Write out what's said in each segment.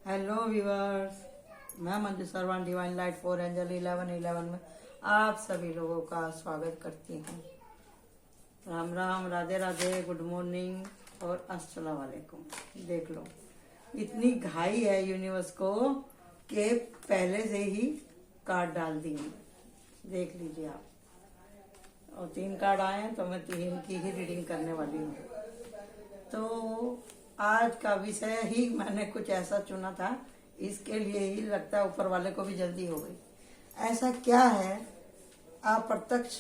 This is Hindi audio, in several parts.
हेलो व्यूअर्स, मैं Manju Sarwan divine light 4 angel 1111 में आप सभी लोगों का स्वागत करती हूँ। राम राम, राधे राधे, गुड मॉर्निंग और अस्सलाम वालेकुम। देख लो, इतनी घाई है यूनिवर्स को कि पहले से ही कार्ड डाल दिए। देख लीजिए आप, और 3 कार्ड आए हैं तो मैं 3 की ही रीडिंग करने वाली हूँ। तो आज का विषय ही मैंने कुछ ऐसा चुना था, इसके लिए ही लगता है ऊपर वाले को भी जल्दी हो गई। ऐसा क्या है अप्रत्यक्ष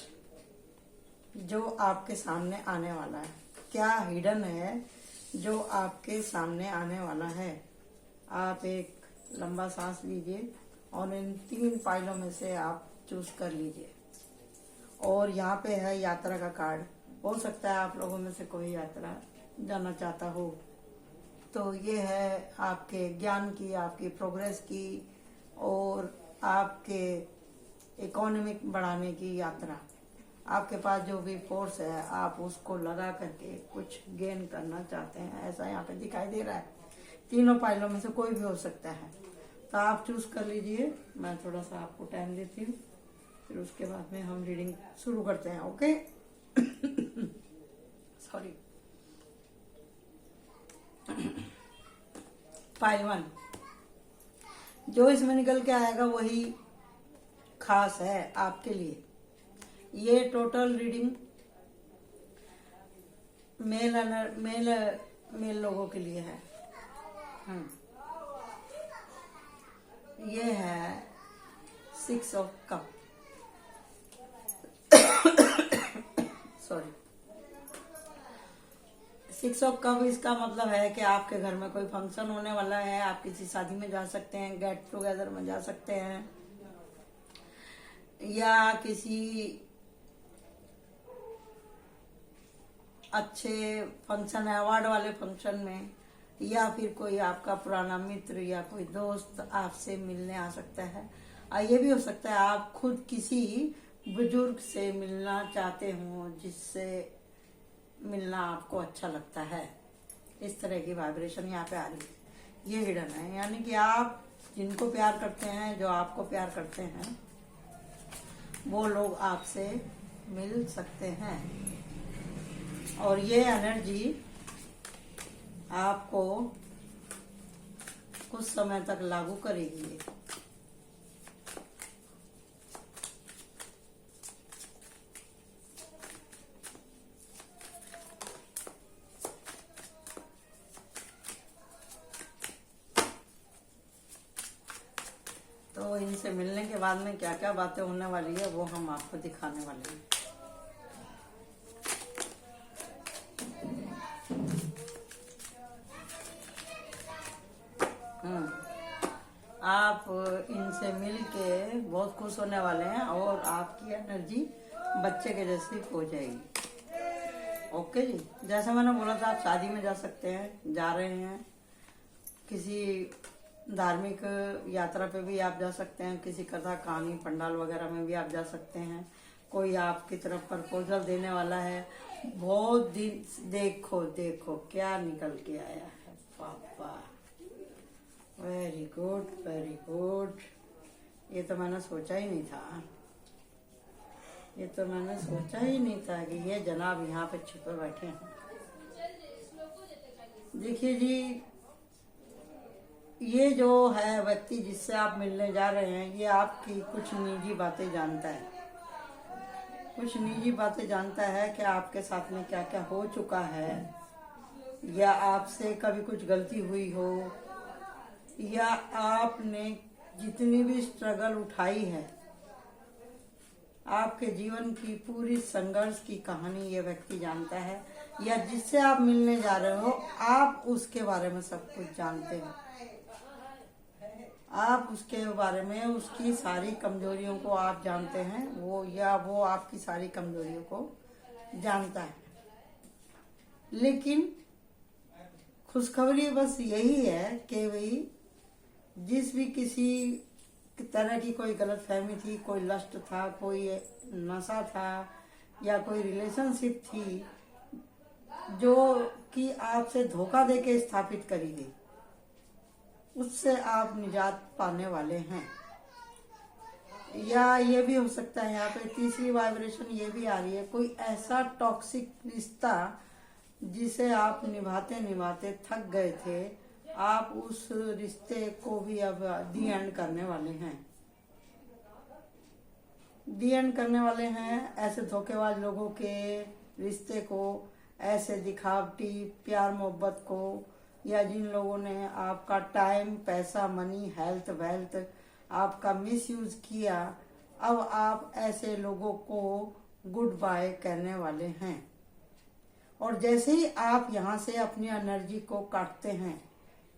जो आपके सामने आने वाला है? क्या हिडन है जो आपके सामने आने वाला है? आप एक लंबा सांस लीजिए और इन 3 फाइलों में से आप चूज कर लीजिए। और यहाँ पे है यात्रा का कार्ड। हो सकता है आप लोगों में से कोई यात्रा जाना चाहता हो, तो ये है आपके ज्ञान की, आपकी प्रोग्रेस की और आपके इकोनॉमिक बढ़ाने की यात्रा। आपके पास जो भी फोर्स है आप उसको लगा करके कुछ गेन करना चाहते हैं, ऐसा यहाँ पे दिखाई दे रहा है। तीनों फाइलों में से कोई भी हो सकता है, तो आप चूज कर लीजिए। मैं थोड़ा सा आपको टाइम देती हूँ, फिर उसके बाद में हम रीडिंग शुरू करते हैं। Okay sorry. फाइल 1 जो इसमें निकल के आएगा वही खास है आपके लिए। ये टोटल रीडिंग मेल लोगों के लिए है। ये है 6 of cup, sorry 6 of cup. इसका मतलब है कि आपके घर में कोई फंक्शन होने वाला है, आप किसी शादी में जा सकते हैं, गेट टुगेदर में जा सकते हैं, या किसी अच्छे फंक्शन, अवार्ड वाले फंक्शन में, या फिर कोई आपका पुराना मित्र या कोई दोस्त आपसे मिलने आ सकता है। ये भी हो सकता है आप खुद किसी बुजुर्ग से मिलना चाहते हो जिससे मिलना आपको अच्छा लगता है। इस तरह की वाइब्रेशन यहाँ पे आ रही है। ये हिडन है, यानी कि आप जिनको प्यार करते हैं, जो आपको प्यार करते हैं, वो लोग आपसे मिल सकते हैं। और ये एनर्जी आपको कुछ समय तक लागू करेगी। तो इनसे मिलने के बाद में क्या क्या बातें होने वाली है वो हम आपको दिखाने वाले हैं। आप इनसे मिल के बहुत खुश होने वाले हैं और आपकी एनर्जी बच्चे के जैसी हो जाएगी। ओके जी, जैसे मैंने बोला था, आप शादी में जा सकते हैं, जा रहे हैं, किसी धार्मिक यात्रा पे भी आप जा सकते हैं, किसी कथा कहानी पंडाल वगैरह में भी आप जा सकते हैं। कोई आपकी तरफ प्रपोजल देने वाला है। बहुत दिन, देखो देखो क्या निकल के आया है पापा। Very good, very good. ये तो मैंने सोचा ही नहीं था, ये तो मैंने सोचा ही नहीं था कि ये जनाब यहाँ पे छिपे बैठे हैं। देखिए जी, ये जो है व्यक्ति जिससे आप मिलने जा रहे हैं, ये आपकी कुछ निजी बातें जानता है। कुछ निजी बातें जानता है कि आपके साथ में क्या क्या हो चुका है, या आपसे कभी कुछ गलती हुई हो, या आपने जितनी भी स्ट्रगल उठाई है, आपके जीवन की पूरी संघर्ष की कहानी ये व्यक्ति जानता है। या जिससे आप मिलने जा रहे हो, आप उसके बारे में सब कुछ जानते हैं। आप उसके बारे में, उसकी सारी कमजोरियों को आप जानते हैं, वो आपकी सारी कमजोरियों को जानता है। लेकिन खुशखबरी बस यही है कि भाई जिस भी किसी तरह की कोई गलतफहमी थी, कोई लस्ट था, कोई नशा था, या कोई रिलेशनशिप थी जो कि आपसे धोखा देके स्थापित करी गई, उससे आप निजात पाने वाले हैं। या ये भी हो सकता है, यहाँ पे तीसरी वाइब्रेशन ये भी आ रही है, कोई ऐसा टॉक्सिक रिश्ता जिसे आप निभाते निभाते थक गए थे, आप उस रिश्ते को भी अब दी एंड करने वाले हैं। दी एंड करने वाले हैं ऐसे धोखेबाज लोगों के रिश्ते को, ऐसे दिखावटी प्यार मोहब्बत को, या जिन लोगों ने आपका टाइम, पैसा, मनी, हेल्थ, वेल्थ आपका मिसयूज किया। अब आप ऐसे लोगों को गुड बाय कहने वाले हैं। और जैसे ही आप यहाँ से अपनी एनर्जी को काटते हैं,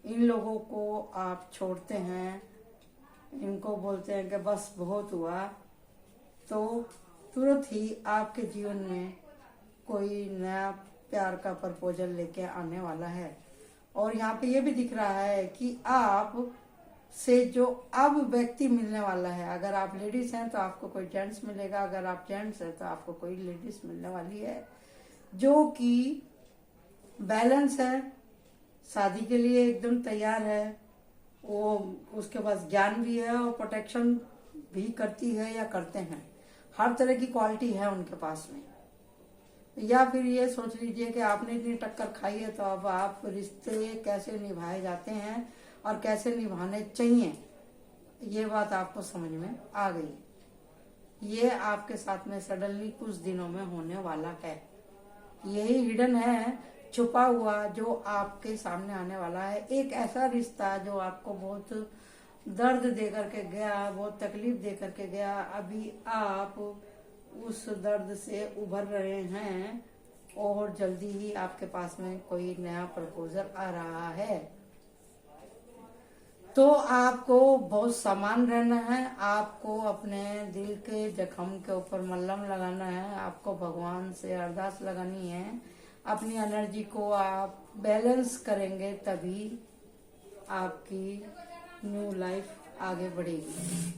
इन लोगों को आप छोड़ते हैं, इनको बोलते हैं कि बस बहुत हुआ, तो तुरंत ही आपके जीवन में कोई नया प्यार का प्रपोजल लेके आने वाला है। और यहाँ पे ये भी दिख रहा है कि आप से जो अब व्यक्ति मिलने वाला है, अगर आप लेडीज हैं तो आपको कोई जेंट्स मिलेगा, अगर आप जेंट्स हैं तो आपको कोई लेडीज मिलने वाली है जो कि बैलेंस है, शादी के लिए एकदम तैयार है, वो उसके पास ज्ञान भी है और प्रोटेक्शन भी करती है या करते हैं, हर तरह की क्वालिटी है उनके पास में। या फिर ये सोच लीजिए कि आपने इतनी टक्कर खाई है तो अब आप रिश्ते कैसे निभाए जाते हैं और कैसे निभाने चाहिए, ये बात आपको समझ में आ गई। ये आपके साथ में सडनली कुछ दिनों में होने वाला है। यही हिडन है, छुपा हुआ, जो आपके सामने आने वाला है। एक ऐसा रिश्ता जो आपको बहुत दर्द दे करके गया, बहुत तकलीफ दे करके गया, अभी आप उस दर्द से उभर रहे हैं और जल्दी ही आपके पास में कोई नया प्रपोजल आ रहा है। तो आपको बहुत सामान रहना है, आपको अपने दिल के जख्म के ऊपर मल्हम लगाना है, आपको भगवान से अरदास लगानी है। अपनी एनर्जी को आप बैलेंस करेंगे तभी आपकी न्यू लाइफ आगे बढ़ेगी।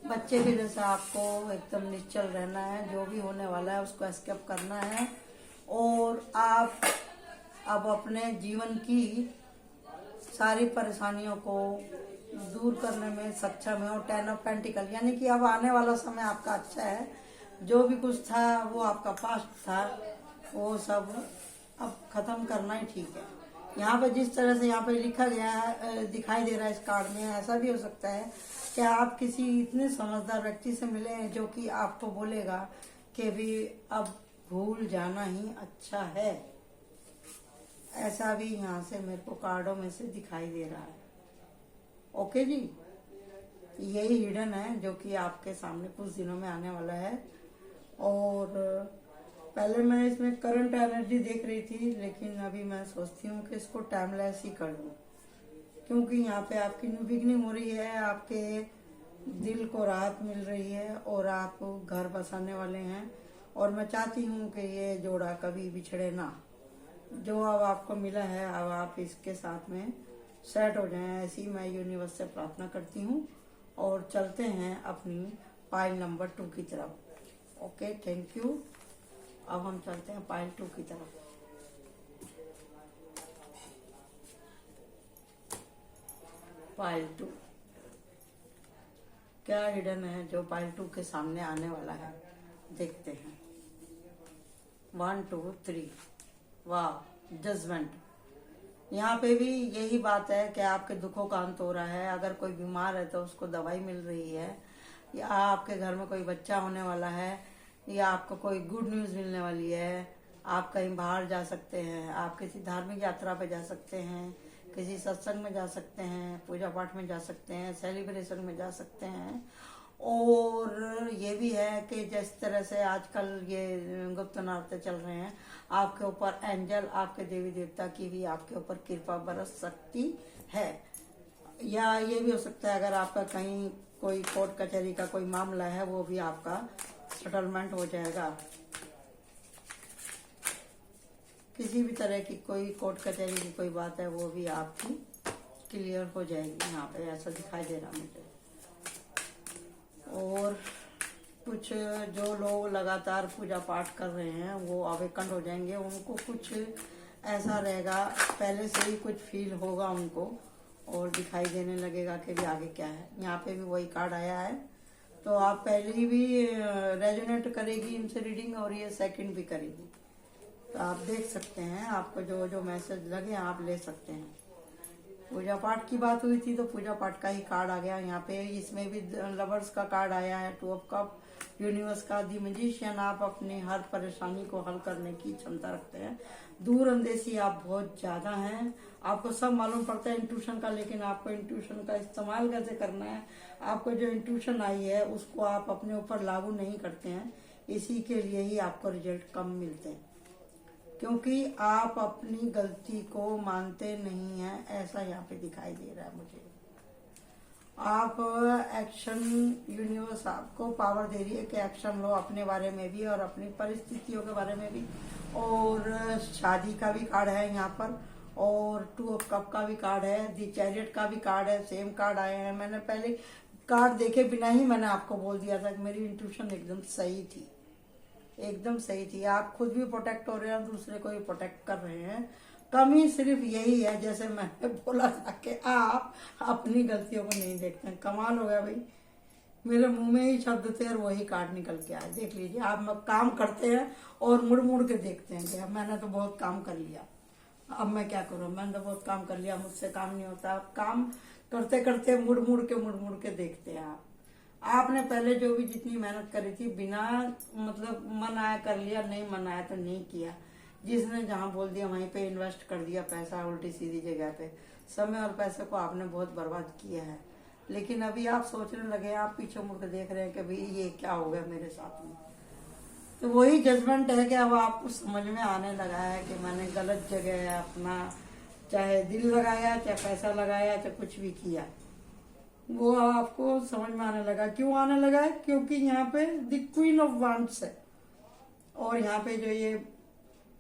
बच्चे के जैसा आपको एकदम निश्चल रहना है, जो भी होने वाला है उसको एस्केप करना है। और आप अब अपने जीवन की सारी परेशानियों को दूर करने में सक्षम है। और 10 ऑफ पेंटिकल यानी कि अब आने वाला समय आपका अच्छा है। जो भी कुछ था वो आपका पास्ट था, वो सब अब खत्म करना ही ठीक है। यहाँ पे जिस तरह से यहाँ पे लिखा गया है, दिखाई दे रहा है इस कार्ड में, ऐसा भी हो सकता है कि आप किसी इतने समझदार व्यक्ति से मिले हैं जो कि आपको बोलेगा कि भी अब भूल जाना ही अच्छा है। ऐसा भी यहाँ से मेरे को कार्डों में से दिखाई दे रहा है। ओके जी, यही हिडन है जो कि आपके सामने कुछ दिनों में आने वाला है। और पहले मैं इसमें करंट एनर्जी देख रही थी, लेकिन अभी मैं सोचती हूँ कि इसको टाइमलेस ही कर दूँ, क्योंकि यहाँ पे आपकी न्यू बिगनिंग हो रही है, आपके दिल को राहत मिल रही है और आप घर बसाने वाले हैं। और मैं चाहती हूँ कि ये जोड़ा कभी बिछड़े ना। जो अब आपको मिला है, अब आप इसके साथ में सेट हो जाएं, ऐसी मैं यूनिवर्स से प्रार्थना करती हूँ। और चलते हैं अपनी पाइल नंबर 2 की तरफ। Okay, thank you. अब हम चलते हैं पाइल 2 की तरफ। पाइल 2 क्या हिडन है जो पाइल 2 के सामने आने वाला है, देखते हैं। 1 2 3, वाह, जजमेंट। यहाँ पे भी यही बात है कि आपके दुखों का अंत हो रहा है। अगर कोई बीमार है तो उसको दवाई मिल रही है, या आपके घर में कोई बच्चा होने वाला है, या आपको कोई गुड न्यूज मिलने वाली है। आप कहीं बाहर जा सकते हैं, आप किसी धार्मिक यात्रा पे जा सकते हैं, किसी सत्संग में जा सकते हैं, पूजा पाठ में जा सकते हैं, सेलिब्रेशन में जा सकते हैं। और ये भी है कि जिस तरह से आजकल ये गुप्त नवरात्र चल रहे हैं, आपके ऊपर एंजल, आपके देवी देवता की भी आपके ऊपर कृपा बरस सकती है। या ये भी हो सकता है अगर आपका कहीं कोई कोर्ट कचहरी का कोई मामला है, वो भी आपका सेटलमेंट हो जाएगा। किसी भी तरह की कोई कोर्ट कचहरी की कोई बात है, वो भी आपकी क्लियर हो जाएगी। यहाँ पे ऐसा दिखाई दे रहा मुझे। और कुछ जो लोग लगातार पूजा पाठ कर रहे हैं वो अवेकन हो जाएंगे। उनको कुछ ऐसा रहेगा, पहले से ही कुछ फील होगा उनको और दिखाई देने लगेगा कि भी आगे क्या है। यहाँ पे भी वही कार्ड आया है, तो आप पहले ही भी रेजोनेट करेगी इनसे रीडिंग, और ये सेकंड भी करेगी। तो आप देख सकते हैं, आपको जो जो मैसेज लगे आप ले सकते हैं। पूजा पाठ की बात हुई थी तो पूजा पाठ का ही कार्ड आ गया यहाँ पे। इसमें भी लवर्स का कार्ड आया है, 2 ऑफ कप, यूनिवर्स का, दी मैजिशियन। आप अपनी हर परेशानी को हल करने की क्षमता रखते हैं। दूर अंदेशी आप बहुत ज्यादा हैं, आपको सब मालूम पड़ता है इंट्यूशन का, लेकिन आपको इंट्यूशन का इस्तेमाल कैसे करना है, आपको जो इंट्यूशन आई है उसको आप अपने ऊपर लागू नहीं करते हैं, इसी के लिए ही आपको रिजल्ट कम मिलते हैं, क्योंकि आप अपनी गलती को मानते नहीं हैं, ऐसा यहाँ पे दिखाई दे रहा है मुझे। आप एक्शन, यूनिवर्स आपको पावर दे रही है कि एक्शन लो अपने बारे में भी और अपनी परिस्थितियों के बारे में भी। और शादी का भी कार्ड है यहाँ पर, और 2 ऑफ कप का भी कार्ड है, दी चैरियट का भी कार्ड है, सेम कार्ड आए हैं। मैंने पहले कार्ड देखे बिना ही मैंने आपको बोल दिया था कि मेरी इंट्यूशन एकदम सही थी, एकदम सही थी। आप खुद भी प्रोटेक्ट हो रहे हैं और दूसरे को भी प्रोटेक्ट कर रहे हैं। कमी सिर्फ यही है, जैसे मैंने बोला था कि आप अपनी गलतियों को नहीं देखते हैं। कमाल हो गया भाई, मेरे मुंह में ही शब्द थे और वही कार्ड निकल के आए। देख लीजिए, आप काम करते हैं और मुड़ मुड़ के देखते हैं कि मैंने तो बहुत काम कर लिया, अब मैं क्या करूं, मैंने तो बहुत काम कर लिया, मुझसे काम नहीं होता। काम करते करते मुड़ मुड़ के देखते हैं आप। आपने पहले जो भी जितनी मेहनत करी थी, बिना मतलब मन आया कर लिया, नहीं मन आया तो नहीं किया। जिसने जहां बोल दिया वहीं पे इन्वेस्ट कर दिया पैसा, उल्टी सीधी जगह पे। समय और पैसे को आपने बहुत बर्बाद किया है, लेकिन अभी आप सोचने लगे, आप पीछे मुड़ के देख रहे हैं कि भाई ये क्या हो गया मेरे साथ में। तो वही जजमेंट है कि अब आपको समझ में आने लगा है कि मैंने गलत जगह अपना चाहे दिल लगाया, चाहे पैसा लगाया, चाहे कुछ भी किया, वो आपको समझ में आने लगा। क्यों आने लगा है? क्योंकि यहाँ पे द क्वीन ऑफ वांड्स है, और यहाँ पे जो ये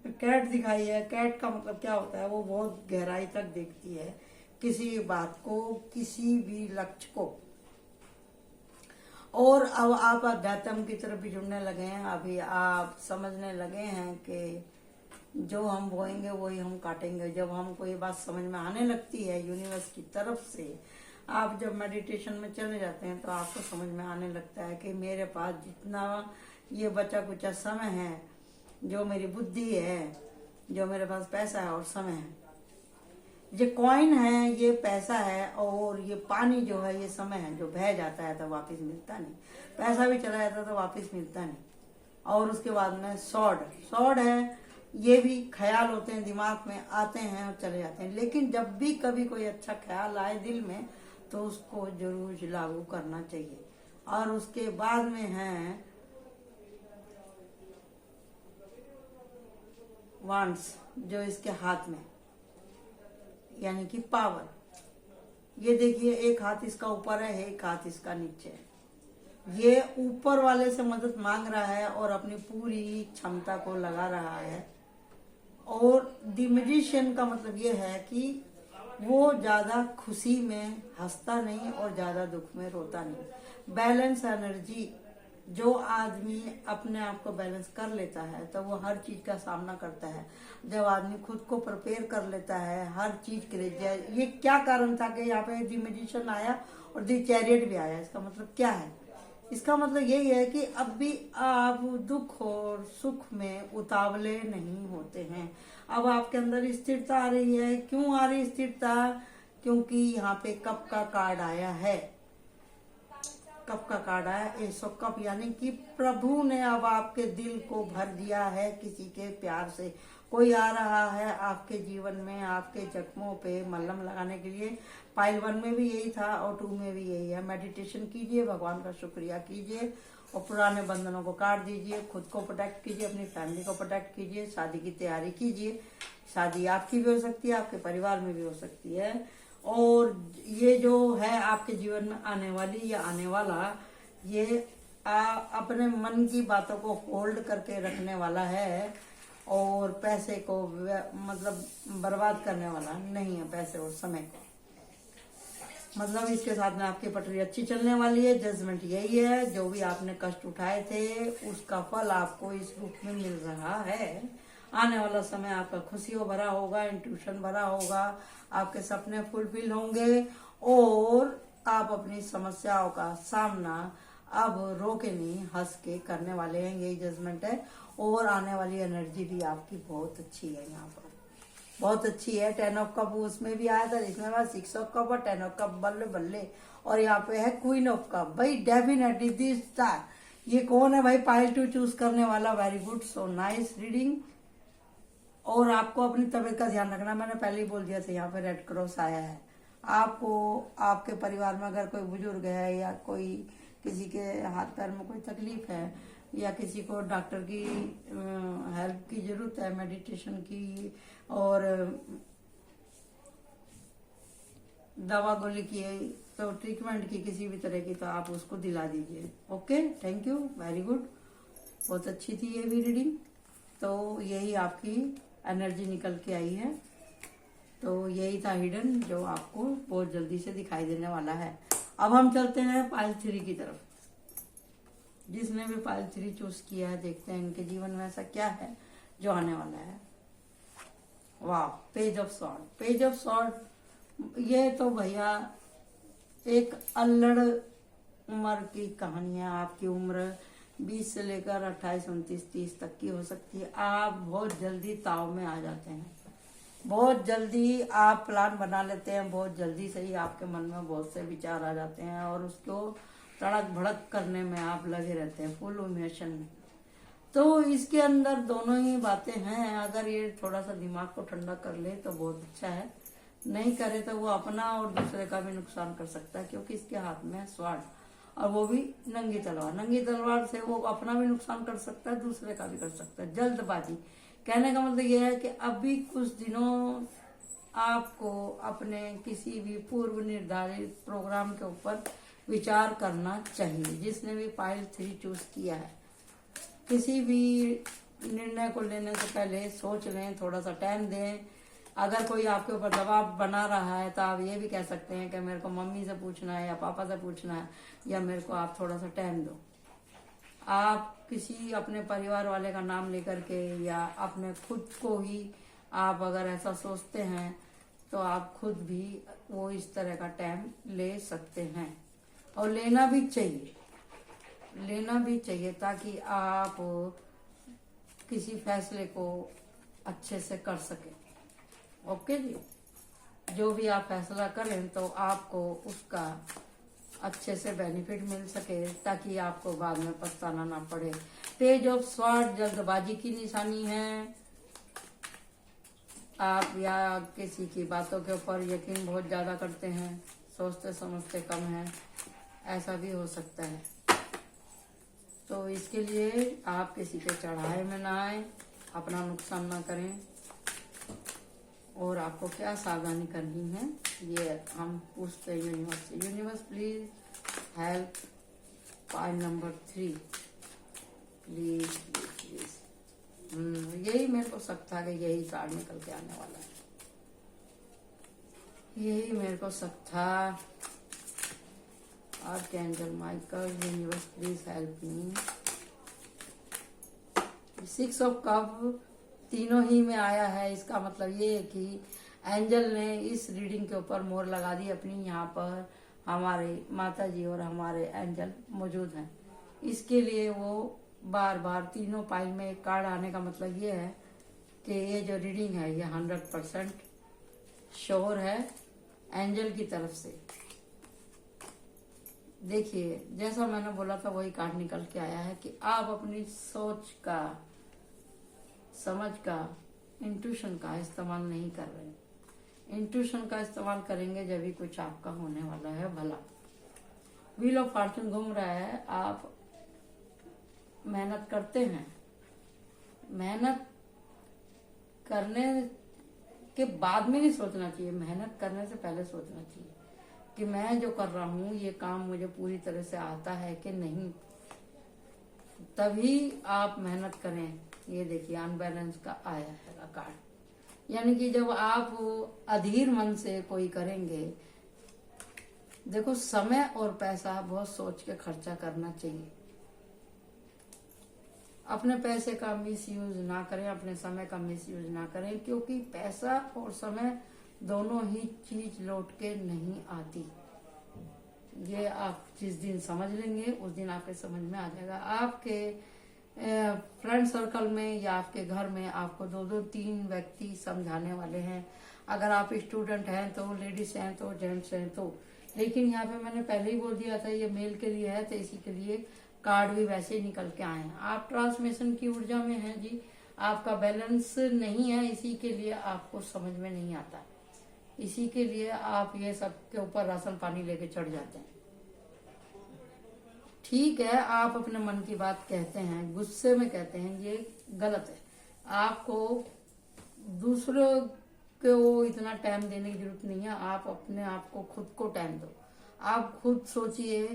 कैट दिखाई है, कैट का मतलब क्या होता है, वो बहुत गहराई तक देखती है किसी बात को, किसी भी लक्ष्य को। और अब आप अध्यात्म की तरफ भी जुड़ने लगे हैं। अभी आप समझने लगे हैं कि जो हम बोएंगे वही हम काटेंगे। जब हमको ये बात समझ में आने लगती है यूनिवर्स की तरफ से, आप जब मेडिटेशन में चले जाते हैं तो आपको समझ में आने लगता है कि मेरे पास जितना ये बचा कुचा समय है, जो मेरी बुद्धि है, जो मेरे पास पैसा है और समय है, ये कॉइन है, ये पैसा है, और ये पानी जो है ये समय है, जो बह जाता है तो वापस मिलता नहीं। पैसा भी चला जाता तो वापस मिलता नहीं। और उसके बाद में सॉर्ड है, ये भी ख्याल होते हैं, दिमाग में आते हैं और चले जाते हैं। लेकिन जब भी कभी कोई अच्छा ख्याल आए दिल में तो उसको जरूर लागू करना चाहिए। और उसके बाद में है वांड्स, जो इसके हाथ में, यानी कि पावर। ये देखिए, एक हाथ इसका ऊपर है, एक हाथ इसका नीचे है। ये ऊपर वाले से मदद मांग रहा है और अपनी पूरी क्षमता को लगा रहा है। और द मैजिशियन का मतलब ये है कि वो ज्यादा खुशी में हंसता नहीं और ज्यादा दुख में रोता नहीं। बैलेंस एनर्जी, जो आदमी अपने आप को बैलेंस कर लेता है तो वो हर चीज का सामना करता है। जब आदमी खुद को प्रिपेयर कर लेता है हर चीज के लिए, ये क्या कारण था कि यहाँ पे दी मैजिशियन आया और दी चैरियट भी आया। इसका मतलब क्या है? इसका मतलब यही है कि अब भी आप दुख और सुख में उतावले नहीं होते हैं। अब आपके अंदर स्थिरता आ रही है। क्यों आ रही स्थिरता? क्योंकि यहाँ पे कप का कार्ड आया है। कप का कार्ड आया, एस ऑफ कप, यानी कि प्रभु ने अब आपके दिल को भर दिया है किसी के प्यार से। कोई आ रहा है आपके जीवन में आपके जख्मों पे मलहम लगाने के लिए। पाइल 1 में भी यही था और 2 में भी यही है। मेडिटेशन कीजिए, भगवान का शुक्रिया कीजिए और पुराने बंधनों को काट दीजिए। खुद को प्रोटेक्ट कीजिए, अपनी फैमिली को प्रोटेक्ट कीजिए, शादी की तैयारी कीजिए। शादी आपकी भी हो सकती है, आपके परिवार में भी हो सकती है। और ये जो है आपके जीवन में आने वाली या आने वाला, ये अपने मन की बातों को होल्ड करके रखने वाला है और पैसे को मतलब बर्बाद करने वाला नहीं है। पैसे और समय को मतलब इसके साथ में आपकी पटरी अच्छी चलने वाली है। जजमेंट यही है, जो भी आपने कष्ट उठाए थे उसका फल आपको इस रूप में मिल रहा है। आने वाला समय आपका खुशियों भरा होगा, इंट्यूशन भरा होगा, आपके सपने फुलफिल होंगे और आप अपनी समस्याओं का सामना अब रो के नहीं हंस के करने वाले हैं, यही जजमेंट है। और आने वाली एनर्जी भी आपकी बहुत अच्छी है, यहाँ पर बहुत अच्छी है। 10 ऑफ कप उसमें भी आया था, इसमें बस 6 ऑफ कप और 10 ऑफ कप, बल्ले बल्ले। और यहाँ पे है क्वीन ऑफ कप। भाई डेफिनेटली दिस स्टार, ये कौन है भाई? पाइल टू चूज करने वाला। Very good, so nice reading. और आपको अपनी तबीयत का ध्यान रखना, मैंने पहले ही बोल दिया था। यहाँ पे रेड क्रॉस आया है। आपको आपके परिवार में अगर कोई बुजुर्ग है या कोई किसी के हाथ पैर में कोई तकलीफ है या किसी को डॉक्टर की हेल्प की जरूरत है, मेडिटेशन की और दवा गोली की, तो ट्रीटमेंट की किसी भी तरह की, तो आप उसको दिला दीजिए। Okay, thank you, very good, बहुत अच्छी थी ये भी रीडिंग। तो यही आपकी एनर्जी निकल के आई है। तो यही था हिडन, जो आपको बहुत जल्दी से दिखाई देने वाला है। अब हम चलते हैं पाइल 3 की तरफ। जिसने भी पाइल 3 चूज किया है, देखते हैं इनके जीवन में ऐसा क्या है जो आने वाला है। वाह, page of sword. Page of sword, ये तो भैया एक अल्लड़ उम्र की कहानी है। आपकी उम्र 20 से लेकर 28, 29, 30 तक की हो सकती है। आप बहुत जल्दी ताव में आ जाते हैं, बहुत जल्दी आप प्लान बना लेते हैं, बहुत जल्दी से ही आपके मन में बहुत से विचार आ जाते हैं और उसको तड़क भड़क करने में आप लगे रहते हैं, फुल इमोशन में। तो इसके अंदर दोनों ही बातें हैं। अगर ये थोड़ा सा दिमाग को ठंडा कर ले तो बहुत अच्छा है, नहीं करे तो वो अपना और दूसरे का भी नुकसान कर सकता है, क्योंकि इसके हाथ में है स्वॉर्ड, और वो भी नंगी तलवार। नंगी तलवार से वो अपना भी नुकसान कर सकता है, दूसरे का भी कर सकता है। जल्दबाजी, कहने का मतलब ये है कि अभी कुछ दिनों आपको अपने किसी भी पूर्व निर्धारित प्रोग्राम के ऊपर विचार करना चाहिए। जिसने भी पाइल 3 चूज किया है, किसी भी निर्णय को लेने से पहले सोच लें, थोड़ा सा टाइम दें। अगर कोई आपके ऊपर दबाव बना रहा है तो आप ये भी कह सकते हैं कि मेरे को मम्मी से पूछना है या पापा से पूछना है, या मेरे को आप थोड़ा सा टाइम दो। आप किसी अपने परिवार वाले का नाम लेकर के या अपने खुद को ही आप अगर ऐसा सोचते हैं तो आप खुद भी वो इस तरह का टाइम ले सकते हैं, और लेना भी चाहिए, लेना भी चाहिए, ताकि आप किसी फैसले को अच्छे से कर सकें। ओके जी, जो भी आप फैसला करें तो आपको उसका अच्छे से बेनिफिट मिल सके, ताकि आपको बाद में पछताना ना पड़े। पेज ऑफ स्वॉर्ड जल्दबाजी की निशानी है। आप या किसी की बातों के ऊपर यकीन बहुत ज्यादा करते हैं, सोचते समझते कम है, ऐसा भी हो सकता है। तो इसके लिए आप किसी के चढ़ाए में ना आए, अपना नुकसान ना करें। और आपको क्या सावधानी करनी है ये हम पूछते हैं यूनिवर्स से। Universe please help pile number 3, please please. यही मेरे को शक था कि यही कार्ड निकल के आने वाला है, यही मेरे को शक था। Archangel Michael, universe please help me. 6 of cup तीनों ही में आया है। इसका मतलब ये है कि एंजल ने इस रीडिंग के ऊपर मोहर लगा दी अपनी। यहाँ पर हमारे माता जी और हमारे एंजल मौजूद हैं। इसके लिए वो बार बार तीनों पाइल में एक कार्ड आने का मतलब ये है कि ये जो रीडिंग है ये 100% श्योर है एंजल की तरफ से। देखिए, जैसा मैंने बोला था वही कार्ड निकल के आया है कि आप अपनी सोच का, समझ का, इंट्यूशन का इस्तेमाल नहीं कर रहे। इंट्यूशन का इस्तेमाल करेंगे जब भी कुछ आपका होने वाला है भला। व्हील ऑफ फॉर्चून घूम रहा है, आप मेहनत करते हैं, मेहनत करने के बाद में नहीं सोचना चाहिए, मेहनत करने से पहले सोचना चाहिए कि मैं जो कर रहा हूँ ये काम मुझे पूरी तरह से आता है कि नहीं, तभी आप मेहनत करें। ये देखिए अनबैलेंस का आया है कार्ड, यानी कि जब आप अधीर मन से कोई करेंगे, देखो समय और पैसा बहुत सोच के खर्चा करना चाहिए। अपने पैसे का मिस यूज ना करें, अपने समय का मिस यूज ना करें, क्योंकि पैसा और समय दोनों ही चीज लौट के नहीं आती। ये आप जिस दिन समझ लेंगे उस दिन आपके समझ में आ जाएगा। आपके फ्रेंड सर्कल में या आपके घर में आपको 2-2-3 व्यक्ति समझाने वाले हैं। अगर आप स्टूडेंट हैं तो, लेडीज हैं तो, जेंट्स हैं तो। लेकिन यहाँ पे मैंने पहले ही बोल दिया था ये मेल के लिए है, तो इसी के लिए कार्ड भी वैसे ही निकल के आए हैं। आप ट्रांसमिशन की ऊर्जा में हैं जी, आपका बैलेंस नहीं है, इसी के लिए आपको समझ में नहीं आता, इसी के लिए आप ये सब के ऊपर राशन पानी लेके चढ़ जाते हैं। ठीक है, आप अपने मन की बात कहते हैं, गुस्से में कहते हैं, ये गलत है। आपको दूसरों को इतना टाइम देने की जरूरत नहीं है, आप अपने आप को खुद को टाइम दो। आप खुद सोचिए,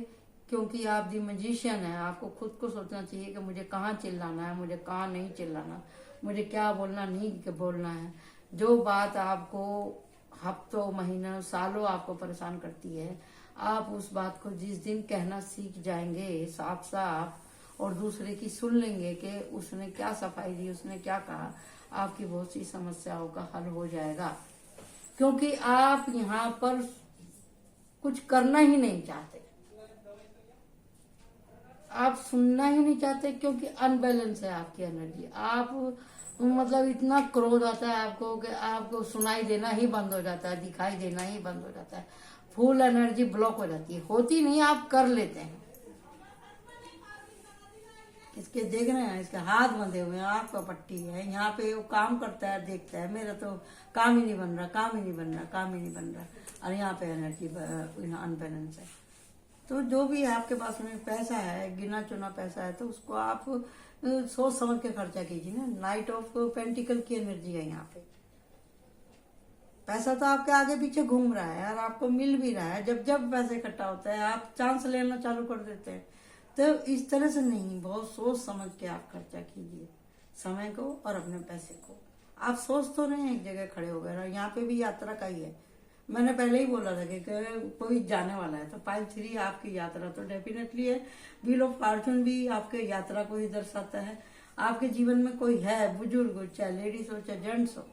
क्योंकि आप दी मैजिशियन है, आपको खुद को सोचना चाहिए कि मुझे कहाँ चिल्लाना है, मुझे कहाँ नहीं चिल्लाना, मुझे क्या बोलना नहीं बोलना है। जो बात आपको हफ्तों, महीनों, सालों आपको परेशान करती है, आप उस बात को जिस दिन कहना सीख जाएंगे साफ साफ, और दूसरे की सुन लेंगे कि उसने क्या सफाई दी, उसने क्या कहा, आपकी बहुत सी समस्याओं का हल हो जाएगा। क्योंकि आप यहाँ पर कुछ करना ही नहीं चाहते, आप सुनना ही नहीं चाहते, क्योंकि अनबैलेंस है आपकी एनर्जी। आप मतलब इतना क्रोध आता है आपको कि आपको सुनाई देना ही बंद हो जाता है, दिखाई देना ही बंद हो जाता है, फुल एनर्जी ब्लॉक हो जाती है, होती नहीं, आप कर लेते हैं। इसके देख रहे हैं, इसके हाथ बंधे हुए हैं, आंख पर पट्टी है, यहाँ पे वो काम करता है, देखता है मेरा तो काम ही नहीं बन रहा, काम ही नहीं बन रहा, काम ही नहीं बन रहा, और यहाँ पे एनर्जी अनबैलेंस है। तो जो भी आपके पास में पैसा है, गिना चुना पैसा है, तो उसको आप सोच समझ के खर्चा कीजिए ना। नाइट ऑफ पेंटिकल की एनर्जी है यहाँ पे। पैसा तो आपके आगे पीछे घूम रहा है और आपको मिल भी रहा है। जब जब पैसा इकट्ठा होता है आप चांस लेना चालू कर देते हैं। तो इस तरह से नहीं, बहुत सोच समझ के आप खर्चा कीजिए समय को और अपने पैसे को। आप सोच तो नहीं एक जगह खड़े हो गए। यहाँ पे भी यात्रा का ही है, मैंने पहले ही बोला था कि कोई जाने वाला है, तो पाइल 3 आपकी यात्रा तो डेफिनेटली है। व्हील ऑफ फॉर्चून भी आपके यात्रा को ही दर्शाता है। आपके जीवन में कोई है, बुजुर्ग हो, चाहे लेडीज हो चाहे जेंट्स हो,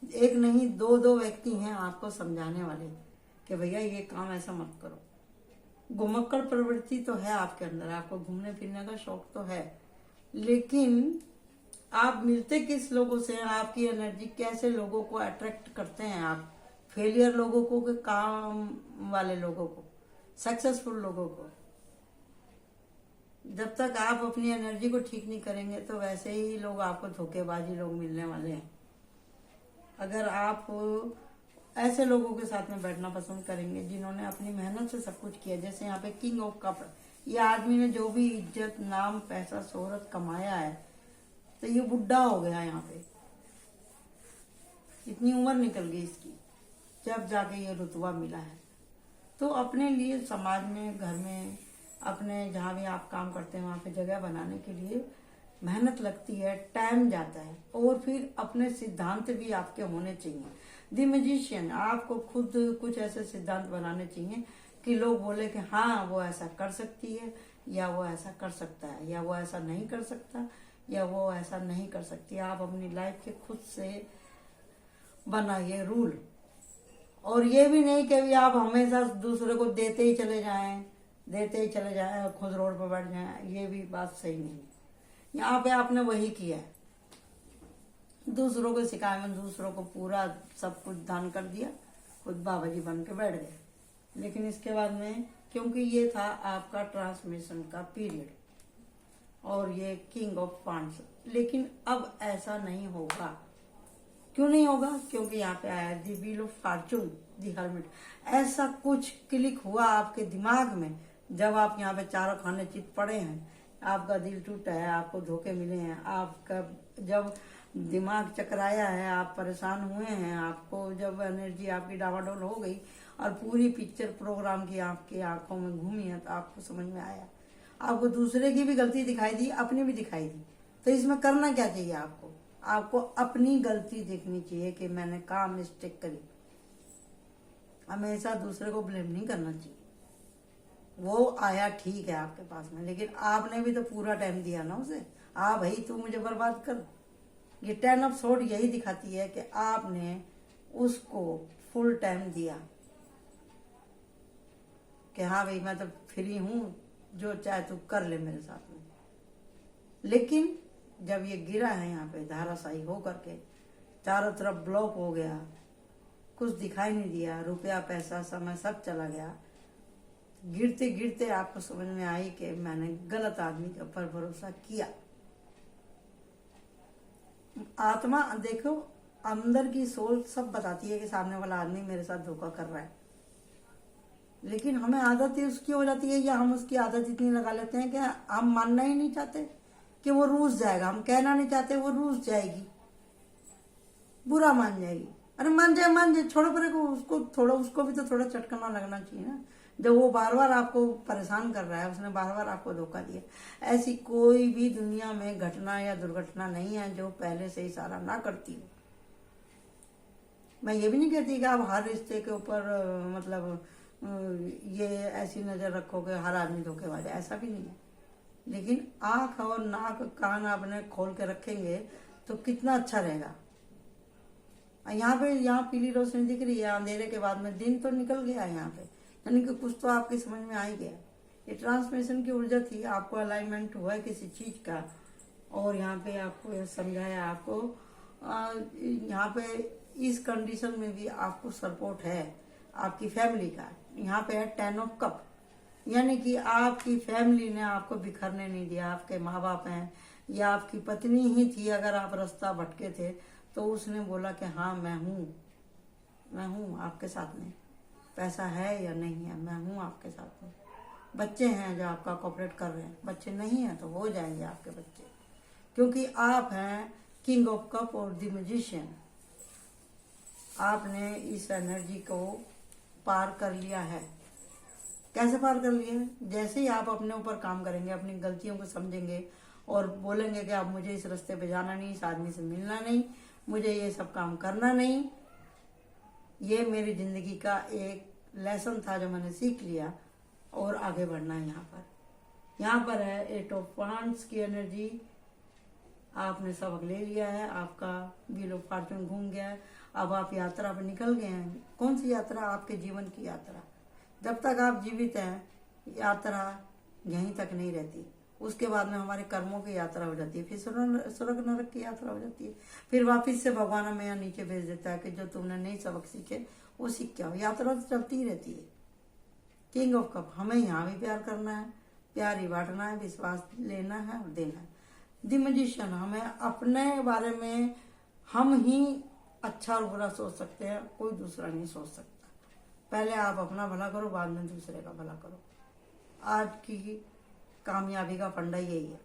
एक नहीं 2-2 व्यक्ति हैं आपको समझाने वाले कि भैया ये काम ऐसा मत करो। घुमक्कड़ प्रवृत्ति तो है आपके अंदर, आपको घूमने फिरने का शौक तो है, लेकिन आप मिलते किस लोगों से हैं, आपकी एनर्जी कैसे लोगों को अट्रैक्ट करते हैं आप, फेलियर लोगों को कि काम वाले लोगों को, सक्सेसफुल लोगों को। जब तक आप अपनी एनर्जी को ठीक नहीं करेंगे तो वैसे ही लोग आपको धोखेबाजी लोग मिलने वाले हैं। अगर आप ऐसे लोगों के साथ में बैठना पसंद करेंगे जिन्होंने अपनी मेहनत से सब कुछ किया, जैसे यहाँ पे किंग ऑफ कप, ये आदमी ने जो भी इज्जत, नाम, पैसा, शोहरत कमाया है, तो ये बुढ़ा हो गया यहाँ पे, इतनी उम्र निकल गई इसकी, जब जाके ये रुतबा मिला है। तो अपने लिए समाज में, घर में, अपने जहाँ भी आप काम करते हैं वहाँ पे जगह बनाने के लिए मेहनत लगती है, टाइम जाता है, और फिर अपने सिद्धांत भी आपके होने चाहिए। द मैजिशियन, आपको खुद कुछ ऐसे सिद्धांत बनाने चाहिए कि लोग बोले कि हाँ वो ऐसा कर सकती है, या वो ऐसा कर सकता है, या वो ऐसा नहीं कर सकता, या वो ऐसा नहीं कर सकती। आप अपनी लाइफ के खुद से बनाइए रूल, और ये भी नहीं कि भी आप हमेशा दूसरे को देते ही चले जाएं, देते ही चले जाएं और खुद रोड पर बैठ जाएं, ये भी बात सही नहीं। यहाँ पे आपने वही किया है, दूसरों को सिखाया, में दूसरों को पूरा सब कुछ दान कर दिया, खुद बाबा जी बन के बैठ गए। लेकिन इसके बाद में, क्योंकि ये था आपका ट्रांसमिशन का पीरियड और ये किंग ऑफ वांड्स, लेकिन अब ऐसा नहीं होगा। क्यों नहीं होगा? क्योंकि यहाँ पे आया the wheel of fortune, the hermit. ऐसा कुछ क्लिक हुआ आपके दिमाग में जब आप यहाँ पे चारों खाने चित पड़े हैं, आपका दिल टूटा है, आपको धोखे मिले हैं, आपका जब दिमाग चकराया है, आप परेशान हुए हैं, आपको जब एनर्जी आपकी डावाडोल हो गई और पूरी पिक्चर प्रोग्राम की आपकी आंखों में घूमी है, तो आपको समझ में आया, आपको दूसरे की भी गलती दिखाई दी, अपनी भी दिखाई दी। तो इसमें करना क्या चाहिए आपको? आपको अपनी गलती देखनी चाहिए कि मैंने कहाँ मिस्टेक करी। हमेशा दूसरे को ब्लेम नहीं करना चाहिए। वो आया ठीक है आपके पास में, लेकिन आपने भी तो पूरा टाइम दिया ना उसे, आ भाई तू मुझे बर्बाद कर। ये 10 ऑफ सोर्ड यही दिखाती है कि आपने उसको फुल टाइम दिया कि हाँ भाई मैं तो फ्री हूं, जो चाहे तू कर ले मेरे साथ में। लेकिन जब ये गिरा है यहाँ पे धाराशायी हो करके, चारों तरफ ब्लॉक हो गया, कुछ दिखाई नहीं दिया, रुपया पैसा समय सब चला गया, गिरते गिरते आपको समझ में आई कि मैंने गलत आदमी के ऊपर भरोसा किया। आत्मा देखो, अंदर की सोच सब बताती है कि सामने वाला आदमी मेरे साथ धोखा कर रहा है, लेकिन हमें आदत ही उसकी हो जाती है, या हम उसकी आदत इतनी लगा लेते हैं कि हम मानना ही नहीं चाहते कि वो रूस जाएगा, हम कहना नहीं चाहते वो रूस जाएगी, बुरा मान जाएगी। अरे मान जाए छोड़ो परे को, उसको थोड़ा, उसको भी तो थोड़ा चटकना लगना चाहिए ना। जब वो बार बार आपको परेशान कर रहा है, उसने बार बार आपको धोखा दिया। ऐसी कोई भी दुनिया में घटना या दुर्घटना नहीं है जो पहले से इशारा ना करती हो। मैं ये भी नहीं कहती कि आप हर रिश्ते के ऊपर मतलब ये ऐसी नजर रखो कि हर आदमी धोखेबाज है, ऐसा भी नहीं है। लेकिन आंख और नाक कान आपने खोल के रखेंगे तो कितना अच्छा रहेगा। यहाँ पीली रोशनी दिख रही है, अंधेरे के बाद में दिन तो निकल गया यहाँ पे, यानी कि कुछ तो आपकी समझ में आ ही गया। ये ट्रांसमिशन की ऊर्जा थी, आपको अलाइनमेंट हुआ है किसी चीज का, और यहाँ पे आपको यह समझाया, आपको यहाँ पे इस कंडीशन में भी आपको सपोर्ट है आपकी फैमिली का। यहाँ पे है 10 ऑफ कप, यानी कि आपकी फैमिली ने आपको बिखरने नहीं दिया। आपके माँ बाप हैं या आपकी पत्नी ही थी, अगर आप रास्ता भटके थे तो उसने बोला कि हाँ मैं हूँ आपके साथ में, पैसा है या नहीं है मैं हूँ आपके साथ में। बच्चे हैं जो आपका कोऑपरेट कर रहे हैं, बच्चे नहीं हैं तो हो जाएंगे आपके बच्चे, क्योंकि आप हैं किंग ऑफ कप और द मैजिशियन। आपने इस एनर्जी को पार कर लिया है। कैसे पार कर लिया है? जैसे ही आप अपने ऊपर काम करेंगे, अपनी गलतियों को समझेंगे और बोलेंगे कि अब मुझे इस रास्ते पे जाना नहीं, इस आदमी से मिलना नहीं, मुझे ये सब काम करना नहीं, ये मेरी जिंदगी का एक लेसन था जो मैंने सीख लिया और आगे बढ़ना है। यहाँ पर है 8 ऑफ वांड्स की एनर्जी। आपने सबक ले लिया है, आपका व्हील ऑफ फॉर्चून घूम गया है, अब आप यात्रा पर निकल गए हैं। कौन सी यात्रा? आपके जीवन की यात्रा। जब तक आप जीवित हैं यात्रा यहीं तक नहीं रहती, उसके बाद में हमारे कर्मों की यात्रा हो जाती है, फिर स्वर्ग नरक की यात्रा हो जाती है, फिर वापिस से भगवान हमें यहाँ नीचे भेज देता है कि जो तुमने नई सबक सीखे वो सीख के आओ। यात्रा तो चलती ही रहती है। किंग ऑफ कप, हमें यहाँ भी प्यार करना है, प्यार ही बांटना है, विश्वास लेना है और देना है। द मैजिशियन, हमें अपने बारे में हम ही अच्छा और बुरा सोच सकते हैं, कोई दूसरा नहीं सोच सकता। पहले आप अपना भला करो, बाद में दूसरे का भला करो। आज की कामयाबी का फंडा यही है।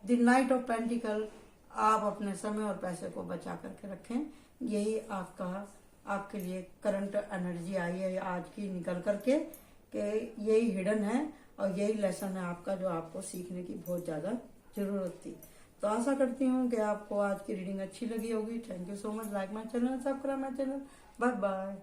द नाइट ऑफ पेंटिकल, आप अपने समय और पैसे को बचा करके रखें। यही आपके लिए करंट एनर्जी आई है आज की निकल करके, कि यही हिडन है और यही लेसन है आपका जो आपको सीखने की बहुत ज्यादा जरूरत थी। तो आशा करती हूँ कि आपको आज की रीडिंग अच्छी लगी होगी। Thank you so much. Like my channel, subscribe my channel. Bye bye.